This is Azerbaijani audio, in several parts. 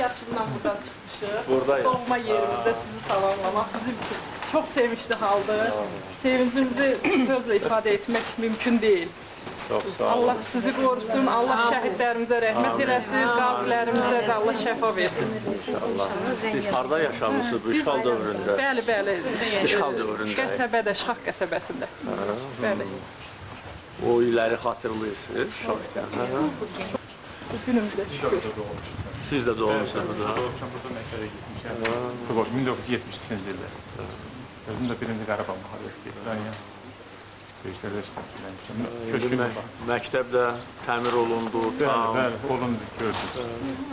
yaşımdan buradan çıxmışıq. Buradayım. Doğma yerimizdə sizi salamlamaq bizim üçün çox sevinçli haldır. Sevincimizi sözlə ifadə etmək mümkün deyil. Çox sağ olun. Allah sizi qorusun, Allah şəhidlərimizə rəhmət eləsin, qazilərimizə də Allah şəfa versin. İnşallah. Siz harda yaşamısınız bu işğal dövründə? Bəli, bəli. İşğal dövründə. Qəsəbədə, Şax qəsəbəsində. Bəli. O illəri xatırlayırsınız Şaxdan. Günümüzdə şükür. Siz də doğmuşsunuz burada. Doğmuşam, burada məktəbə getmişəm. Sabah 1973-cü ildə. Özüm də birinci Qarabağ müharibəsi gedirəm. Döyüşlərdə iştirak etmişəm. Məktəb də təmir olundu, tam. Bəli, olundu, gördük.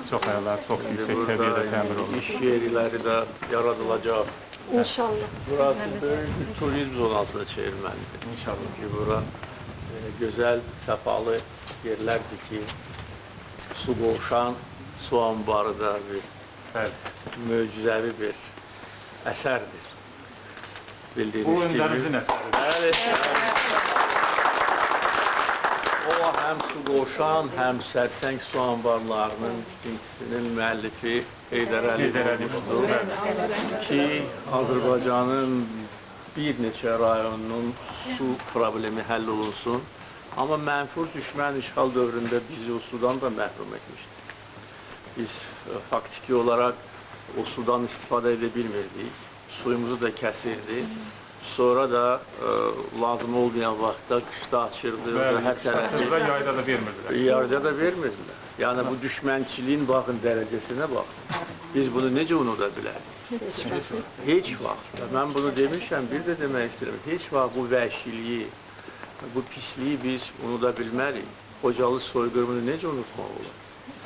Çox ayalar, çox yüksək səviyyədə təmir olundu. İş yerləri də yaradılacaq. İnşallah. Burası böyük bir turizm zonasına çevrilməlidir. İnşallah. Ki, bura gözəl, səfalı yerlərdir ki, su qovşan, su ambarı da bir möcüzəvi bir əsərdir. Bildiyiniz Bu kimi. öndərimizin əsəridir. Bəli. O həm su qovşan, həm sərsəng su ambarlarının tikintisinin müəllifi Heydər Əliyevdir ki, Azərbaycanın bir neçə rayonunun su problemi həll olunsun. Amma mənfur düşmən işğal dövründə bizi o sudan da məhrum etmişdir. Biz faktiki olarak o sudan istifadə edə bilmirdik. Suyumuzu da kəsirdi. Sonra da lazım olmayan vaxtda qışda açırdı və hər tərəfi. Yayda da vermirdilər. Yayda da vermirdilər. Yəni bu düşmənçiliyin baxın dərəcəsinə baxın. Biz bunu necə unuda bilərik? Heç vaxt. Mən bunu demişəm, bir də demək istəyirəm. Heç vaxt bu vəhşiliyi, bu pisliyi biz unuda bilmərik. Xocalı soyqırımını necə unutmaq olar?